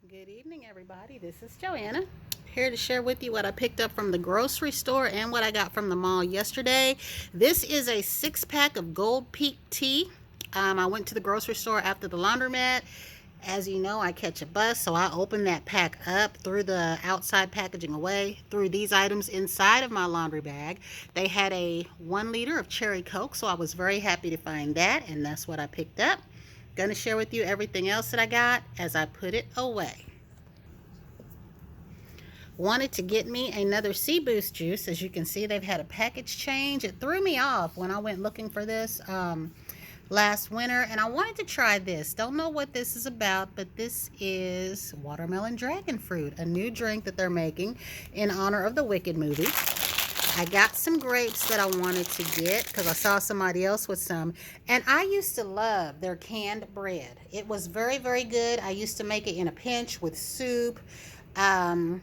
Good evening, everybody. This is Joanna here to share with you what I picked up from the grocery store and what I got from the mall yesterday. This is a 6-pack of Gold Peak tea. I went to the grocery store after the laundromat. As you know, I catch a bus, so I opened that pack up, threw the outside packaging away, threw these items inside of my laundry bag. They had a 1 liter of cherry Coke, so I was very happy to find that, and that's what I picked up. Gonna share with you everything else that I got as I put it away. Wanted to get me another Sea Boost juice. As you can see, they've had a package change. It threw me off when I went looking for this last winter, and I wanted to try this. Don't know what this is about, but this is watermelon dragon fruit, a new drink that they're making in honor of the Wicked movie. I got some grapes that I wanted to get because I saw somebody else with some. And I used to love their canned bread. It was very, very good. I used to make it in a pinch with soup. And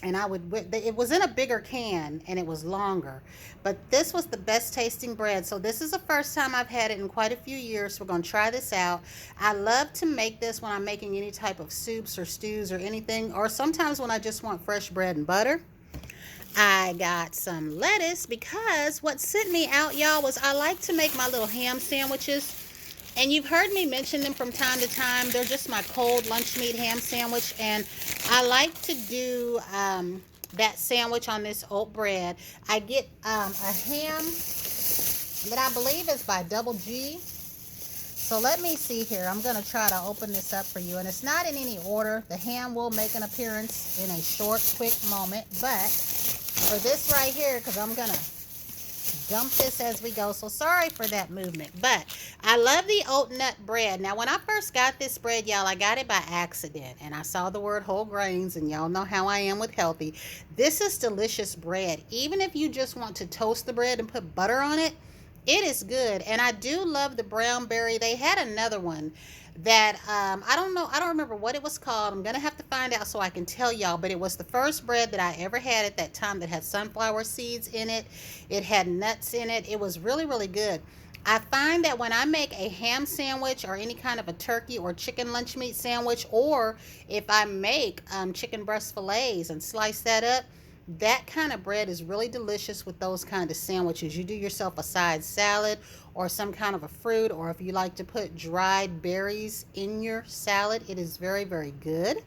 it was in a bigger can and it was longer. But this was the best tasting bread. So this is the first time I've had it in quite a few years. So we're going to try this out. I love to make this when I'm making any type of soups or stews or anything. Or sometimes when I just want fresh bread and butter. I got some lettuce because what sent me out, y'all, was I like to make my little ham sandwiches. And you've heard me mention them from time to time. They're just my cold lunch meat ham sandwich. And I like to do that sandwich on this oat bread. I get a ham that I believe is by Double G. So let me see here. I'm going to try to open this up for you. And it's not in any order. The ham will make an appearance in a short, quick moment. But for this right here, because I'm going to dump this as we go. So sorry for that movement. But I love the oat nut bread. Now, when I first got this bread, y'all, I got it by accident. And I saw the word whole grains. And y'all know how I am with healthy. This is delicious bread. Even if you just want to toast the bread and put butter on it, it is good. And I do love the brown berry. They had another one that I don't remember what it was called. I'm gonna have to find out so I can tell y'all, but it was the first bread that I ever had at that time that had sunflower seeds in it. It had nuts in it. It was really, really good. I find that when I make a ham sandwich or any kind of a turkey or chicken lunch meat sandwich, or if I make chicken breast fillets and slice that up, that kind of bread is really delicious with those kind of sandwiches. You do yourself a side salad or some kind of a fruit, or if you like to put dried berries in your salad, it is very, very good.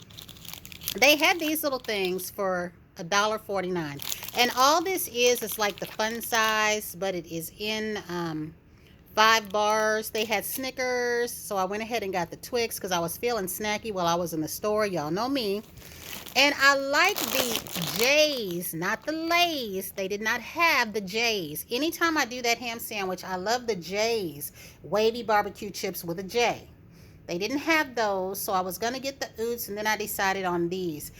They had these little things for $1.49. And all this is like the fun size, but it is in 5 bars. They had Snickers, so I went ahead and got the Twix because I was feeling snacky while I was in the store. Y'all know me. And I like the J's, not the Lay's. They did not have the J's. Anytime I do that ham sandwich, I love the J's. Wavy barbecue chips with a J. They didn't have those, so I was going to get the Oots, and then I decided on these.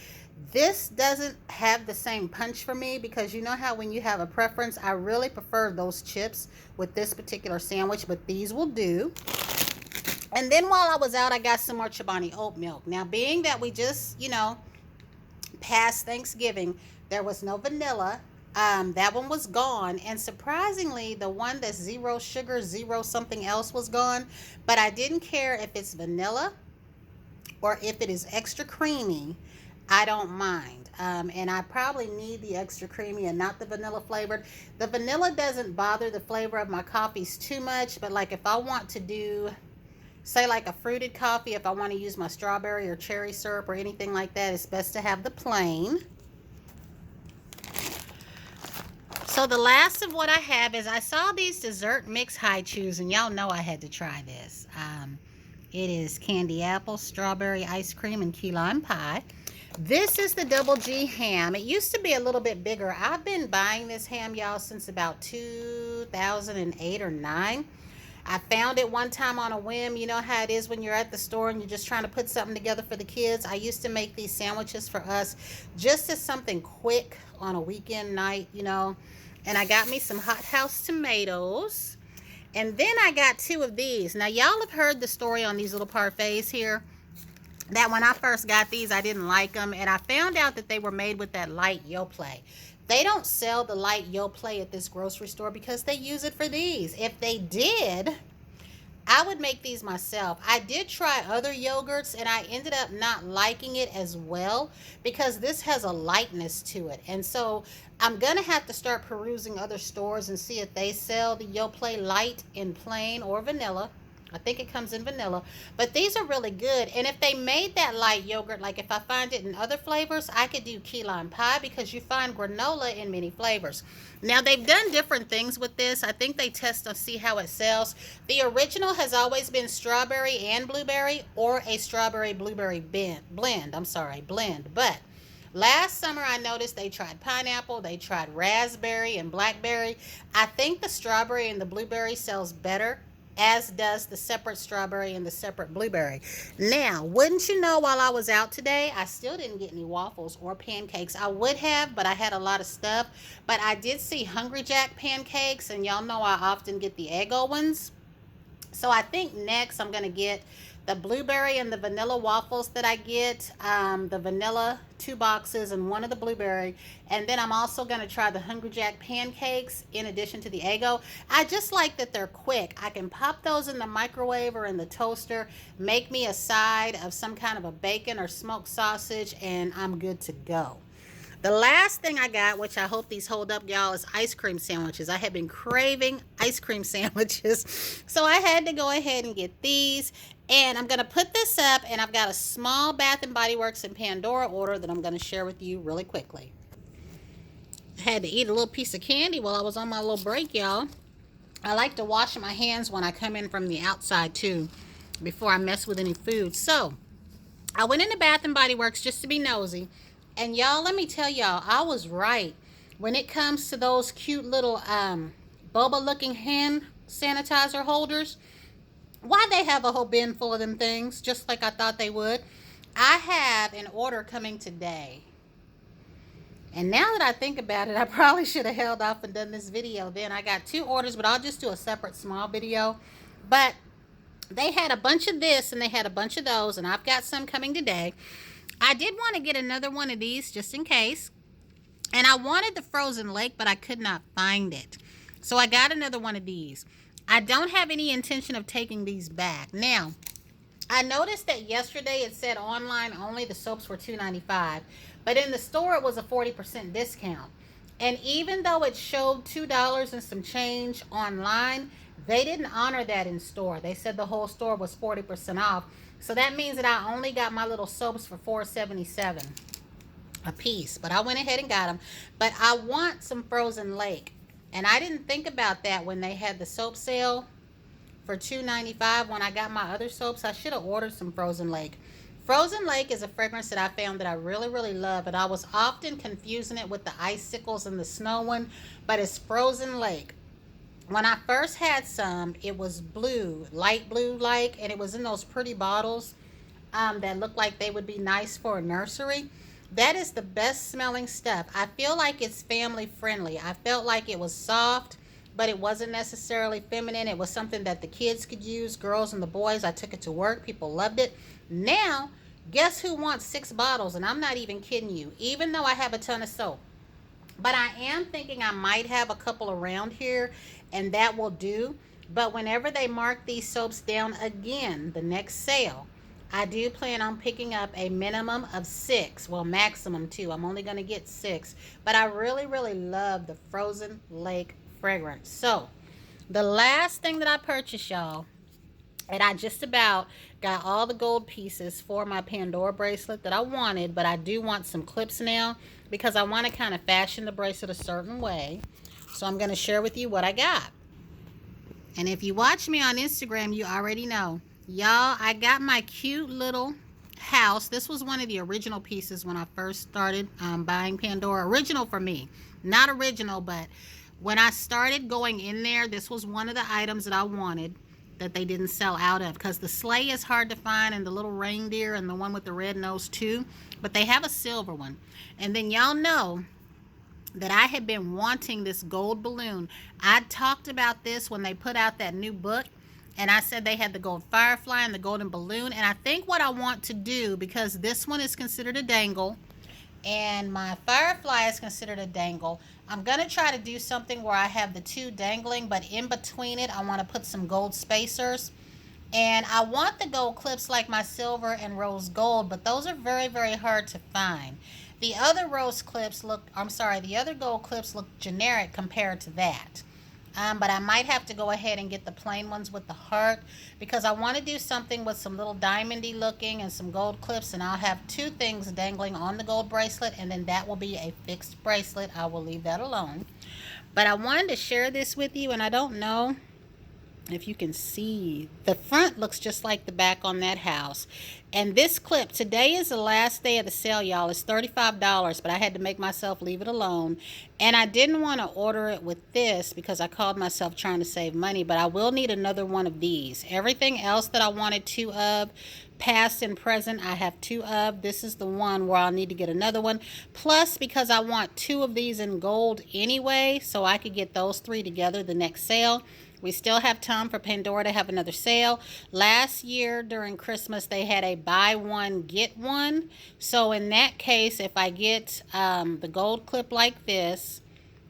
This doesn't have the same punch for me because you know how when you have a preference, I really prefer those chips with this particular sandwich, but these will do. And then while I was out, I got some more Chobani oat milk. Now, being that we just, past Thanksgiving, there was no vanilla. That one was gone, and surprisingly the one that's 0 sugar, 0 something else was gone. But I didn't care if it's vanilla or if it is extra creamy. I don't mind. And I probably need the extra creamy and not the vanilla flavored. The vanilla doesn't bother the flavor of my coffees too much, but like if I want to do, say, like a fruited coffee, if I want to use my strawberry or cherry syrup or anything like that, it's best to have the plain. So the last of what I have is I saw these dessert mix high chews, and y'all know I had to try this. It is candy apple, strawberry ice cream, and key lime pie. This is the Double G ham. It used to be a little bit bigger. I've been buying this ham, y'all, since about 2008 or 9. I found it one time on a whim. You know how it is when you're at the store and you're just trying to put something together for the kids. I used to make these sandwiches for us just as something quick on a weekend night, And I got me some hot house tomatoes. And then I got 2 of these. Now, y'all have heard the story on these little parfaits here. That when I first got these, I didn't like them. And I found out that they were made with that light Yoplait. They don't sell the light Yoplait at this grocery store because they use it for these. If they did, I would make these myself. I did try other yogurts and I ended up not liking it as well because this has a lightness to it. And so I'm going to have to start perusing other stores and see if they sell the Yoplait Light in plain or vanilla. I think it comes in vanilla, but these are really good. And if they made that light yogurt, like if I find it in other flavors, I could do key lime pie because you find granola in many flavors. Now they've done different things with this. I think they test to see how it sells. The original has always been strawberry and blueberry or a strawberry blueberry blend. But last summer I noticed they tried pineapple, they tried raspberry and blackberry. I think the strawberry and the blueberry sells better, as does the separate strawberry and the separate blueberry. Now, wouldn't you know, while I was out today, I still didn't get any waffles or pancakes. I would have, but I had a lot of stuff. But I did see Hungry Jack pancakes, and y'all know I often get the Eggo ones. So I think next I'm going to get the blueberry and the vanilla waffles that I get, the vanilla 2 boxes and one of the blueberry. And then I'm also going to try the Hungry Jack pancakes in addition to the Eggo. I just like that they're quick. I can pop those in the microwave or in the toaster, make me a side of some kind of a bacon or smoked sausage, and I'm good to go. The last thing I got, which I hope these hold up, y'all, is ice cream sandwiches. I have been craving ice cream sandwiches, so I had to go ahead and get these. And I'm going to put this up, and I've got a small Bath & Body Works and Pandora order that I'm going to share with you really quickly. I had to eat a little piece of candy while I was on my little break, y'all. I like to wash my hands when I come in from the outside, too, before I mess with any food. So, I went into Bath & Body Works just to be nosy. And y'all, let me tell y'all, I was right. When it comes to those cute little boba-looking hand sanitizer holders, why they have a whole bin full of them things, just like I thought they would. I have an order coming today. And now that I think about it, I probably should have held off and done this video then. I got 2 orders, but I'll just do a separate small video. But they had a bunch of this and they had a bunch of those, and I've got some coming today. I did want to get another one of these just in case. And I wanted the frozen lake, but I could not find it. So I got another one of these. I don't have any intention of taking these back. Now, I noticed that yesterday it said online only the soaps were $2.95. But in the store it was a 40% discount. And even though it showed $2 and some change online, they didn't honor that in store. They said the whole store was 40% off. So that means that I only got my little soaps for $4.77 a piece. But I went ahead and got them. But I want some frozen lake. And I didn't think about that when they had the soap sale for $2.95 when I got my other soaps. I should have ordered some frozen lake. Frozen lake is a fragrance that I found that I really, really love. And I was often confusing it with the icicles and the snow one. But it's frozen lake. When I first had some, it was blue, light blue like, and it was in those pretty bottles that looked like they would be nice for a nursery. That is the best smelling stuff. I feel like it's family friendly. I felt like it was soft, but it wasn't necessarily feminine. It was something that the kids could use, girls and the boys. I took it to work. People loved it. Now, guess who wants 6 bottles? And I'm not even kidding you, even though I have a ton of soap. But I am thinking I might have a couple around here, and that will do. But whenever they mark these soaps down again, the next sale, I do plan on picking up a minimum of 6. Well, maximum 2. I'm only going to get 6. But I really, really love the frozen lake fragrance. So, the last thing that I purchased, y'all, and I just about got all the gold pieces for my Pandora bracelet that I wanted, but I do want some clips now because I want to kind of fashion the bracelet a certain way. So I'm going to share with you what I got. And if you watch me on Instagram, you already know. Y'all, I got my cute little house. This was one of the original pieces when I first started buying Pandora. Original for me. Not original, but when I started going in there, this was one of the items that I wanted that they didn't sell out of, because the sleigh is hard to find, and the little reindeer and the one with the red nose too, but they have a silver one. And then y'all know that I had been wanting this gold balloon. I talked about this when they put out that new book, and I said they had the gold firefly and the golden balloon. And I think what I want to do, because this one is considered a dangle and my firefly is considered a dangle, I'm going to try to do something where I have the 2 dangling, but in between it I want to put some gold spacers. And I want the gold clips like my silver and rose gold, but those are very, very hard to find. The other rose clips look, I'm sorry, the other gold clips look generic compared to that. But I might have to go ahead and get the plain ones with the heart because I want to do something with some little diamondy looking and some gold clips, and I'll have two things dangling on the gold bracelet, and then that will be a fixed bracelet. I will leave that alone. But I wanted to share this with you, and I don't know if you can see, the front looks just like the back on that house. And this clip, today is the last day of the sale, y'all. It's $35, but I had to make myself leave it alone. And I didn't want to order it with this because I called myself trying to save money, but I will need another one of these. Everything else that I wanted two of, past and present, I have two of. This is the one where I'll need to get another one. Plus, because I want two of these in gold anyway, so I could get those three together the next sale. We still have time for Pandora to have another sale. Last year during Christmas, they had a buy one, get one. So in that case, if I get the gold clip like this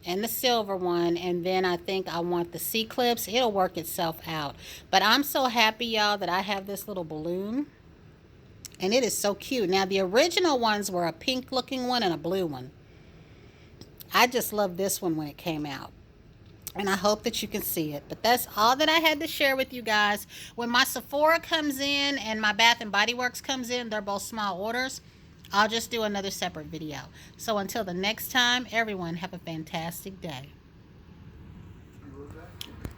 and the silver one, and then I think I want the C clips, it'll work itself out. But I'm so happy, y'all, that I have this little balloon. And it is so cute. Now, the original ones were a pink looking one and a blue one. I just loved this one when it came out. And I hope that you can see it. But that's all that I had to share with you guys. When my Sephora comes in and my Bath and Body Works comes in, they're both small orders. I'll just do another separate video. So until the next time, everyone have a fantastic day.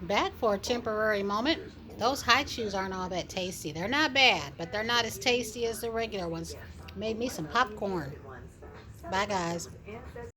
Back for a temporary moment. Those high chews aren't all that tasty. They're not bad, but they're not as tasty as the regular ones. Made me some popcorn. Bye, guys.